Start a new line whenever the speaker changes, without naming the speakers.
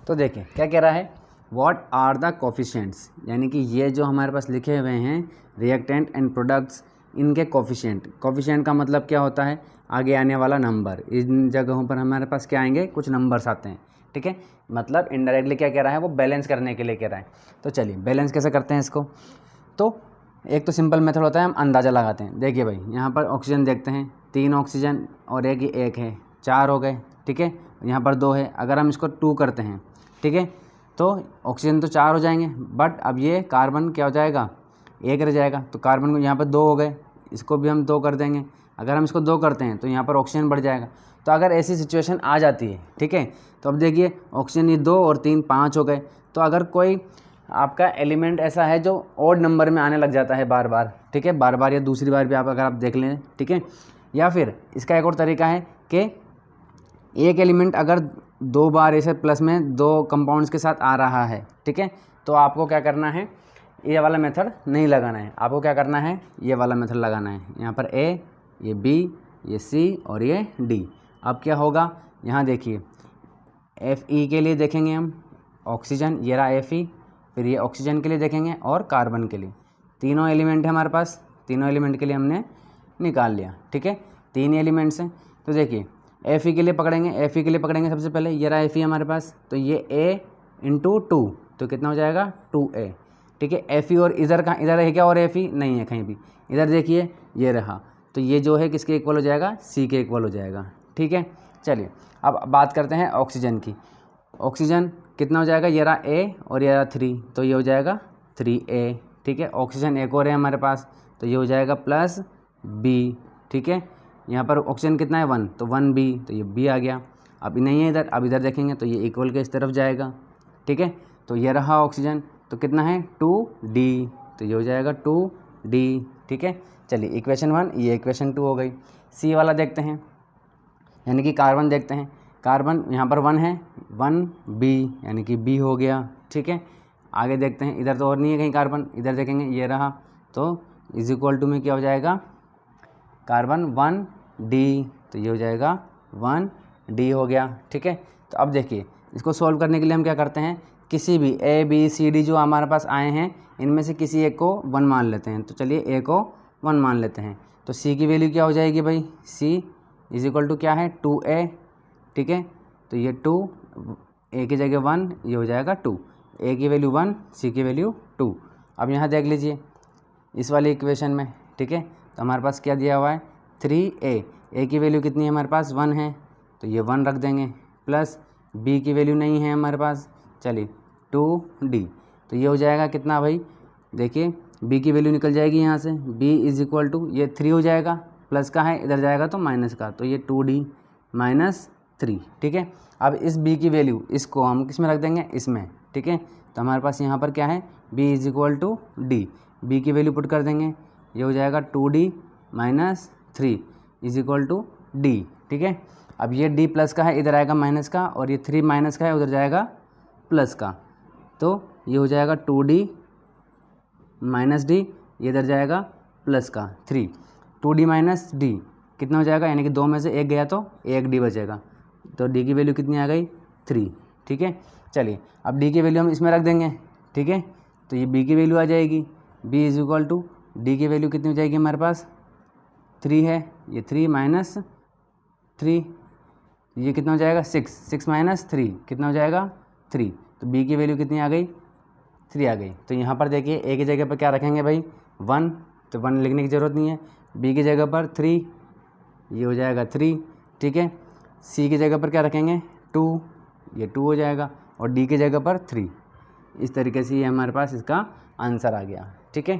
तो देखिए क्या कह रहा है, व्हाट आर द कोफिशिएंट्स, यानी कि ये जो हमारे पास लिखे हुए हैं रिएक्टेंट एंड प्रोडक्ट्स, इनके कोफिशिएंट। कोफिशिएंट का मतलब क्या होता है, आगे आने वाला नंबर। इन जगहों पर हमारे पास क्या आएंगे, कुछ नंबर्स आते हैं, ठीक है। मतलब इनडायरेक्टली क्या कह रहा है, वो बैलेंस करने के लिए कह रहा है। तो चलिए बैलेंस कैसे करते हैं इसको। तो एक तो सिंपल मेथड होता है, हम अंदाज़ा लगाते हैं। देखिए भाई यहाँ पर ऑक्सीजन देखते हैं, 3 ऑक्सीजन और एक है, 4 हो गए, ठीक है। यहाँ पर 2 है, अगर हम इसको 2 करते हैं, ठीक है, तो ऑक्सीजन तो 4 हो जाएंगे, बट अब ये कार्बन क्या हो जाएगा, 1 रह जाएगा। तो कार्बन को यहाँ पर 2 हो गए, इसको भी हम 2 कर देंगे। अगर हम इसको 2 करते हैं तो यहाँ पर ऑक्सीजन बढ़ जाएगा। तो अगर ऐसी सिचुएशन आ जाती है, ठीक है, तो अब देखिए ऑक्सीजन ये 2 और 3 5 हो गए। तो अगर कोई आपका एलिमेंट ऐसा है जो ऑड नंबर में आने लग जाता है बार बार, ठीक है, बार बार या दूसरी बार भी अगर आप देख लें, ठीक है। या फिर इसका एक और तरीका है कि एक एलिमेंट अगर 2 बार ऐसे प्लस में 2 कंपाउंड्स के साथ आ रहा है, ठीक है, तो आपको क्या करना है, ये वाला मेथड नहीं लगाना है, आपको क्या करना है, ये वाला मेथड लगाना है। यहाँ पर ए, ये बी, ये सी और ये डी। अब क्या होगा, यहाँ देखिए एफ ई के लिए देखेंगे हम ऑक्सीजन, ये रहा एफ ई, फिर ये ऑक्सीजन के लिए देखेंगे और कार्बन के लिए। तीनों एलिमेंट है हमारे पास, तीनों एलिमेंट के लिए हमने निकाल लिया, ठीक है, 3 एलिमेंट्स हैं। तो देखिए एफ ई के लिए पकड़ेंगे, एफ ई के लिए पकड़ेंगे सबसे पहले, ये रहा एफ ई हमारे पास, तो ये ए इंटू 2, तो कितना हो जाएगा 2A, ठीक है। एफ ई और इधर कहाँ, इधर है क्या और एफ ई नहीं है कहीं भी, इधर देखिए ये रहा, तो ये जो है किसके इक्वल हो जाएगा, सी के इक्वल हो जाएगा, ठीक है। चलिए अब बात करते हैं ऑक्सीजन की। ऑक्सीजन कितना हो जाएगा, ये रहा ए और ये रहा 3, तो ये हो जाएगा 3A, ठीक है। ऑक्सीजन एक और है हमारे पास, तो ये हो जाएगा प्लस बी, ठीक है। यहाँ पर ऑक्सीजन कितना है 1, तो 1B, तो ये B आ गया। अब नहीं है इधर, अब इधर देखेंगे तो ये इक्वल के इस तरफ जाएगा, ठीक है। तो ये रहा ऑक्सीजन, तो कितना है 2D, तो ये हो जाएगा 2D, ठीक है। चलिए इक्वेशन 1, ये इक्वेशन 2 हो गई। सी वाला देखते हैं, यानी कि कार्बन देखते हैं। कार्बन यहाँ पर 1 है, 1B, यानी कि B हो गया, ठीक है। आगे देखते हैं, इधर तो और नहीं है कहीं कार्बन, इधर देखेंगे ये रहा, तो इज इक्वल टू में क्या हो जाएगा, कार्बन 1D, तो ये हो जाएगा 1D हो गया, ठीक है। तो अब देखिए इसको सॉल्व करने के लिए हम क्या करते हैं, किसी भी A B C D जो हमारे पास आए हैं इनमें से किसी एक को 1 मान लेते हैं। तो चलिए A को 1 मान लेते हैं, तो C की वैल्यू क्या हो जाएगी भाई, C इज इक्वल टू क्या है 2A, ठीक है। तो ये 2, A की जगह 1, ये हो जाएगा 2, A की वैल्यू 1, C की वैल्यू 2। अब यहाँ देख लीजिए इस वाली इक्वेशन में, ठीक है, तो हमारे पास क्या दिया हुआ है 3A, A की वैल्यू कितनी है हमारे पास 1 है, तो ये 1 रख देंगे, प्लस B की वैल्यू नहीं है हमारे पास, चलिए 2D, तो ये हो जाएगा कितना भाई, देखिए B की वैल्यू निकल जाएगी यहाँ से, B इज इक्वल टू ये 3 हो जाएगा, प्लस का है इधर जाएगा तो माइनस का, तो ये 2D माइनस 3, ठीक है। अब इस B की वैल्यू इसको हम किस में रख देंगे, इसमें, ठीक है। तो हमारे पास यहाँ पर क्या है, B is equal to D, B की वैल्यू पुट कर देंगे, ये हो जाएगा 2D minus 3 is equal to D, ठीक है। अब ये D प्लस का है, इधर आएगा माइनस का, और ये 3 माइनस का है, उधर जाएगा प्लस का, तो ये हो जाएगा 2D माइनस D, ये इधर जाएगा प्लस का 3, 2D माइनस D कितना हो जाएगा, यानी कि 2 में से 1 गया तो 1D बचेगा, तो D की वैल्यू कितनी आ गई 3, ठीक है। चलिए अब D की वैल्यू हम इसमें रख देंगे, ठीक है, तो ये B की वैल्यू आ जाएगी, B is equal to D की वैल्यू कितनी हो जाएगी हमारे पास 3 है, ये 3 माइनस 3, ये कितना हो जाएगा 6, 6 माइनस 3 कितना हो जाएगा 3, तो B की वैल्यू कितनी आ गई 3 आ गई। तो यहाँ पर देखिए A की जगह पर क्या रखेंगे भाई 1, तो 1 लिखने की ज़रूरत नहीं है, B की जगह पर 3, ये हो जाएगा 3, ठीक है। C की जगह पर क्या रखेंगे 2, ये 2 हो जाएगा, और D की जगह पर 3। इस तरीके से ये हमारे पास इसका आंसर आ गया, ठीक है।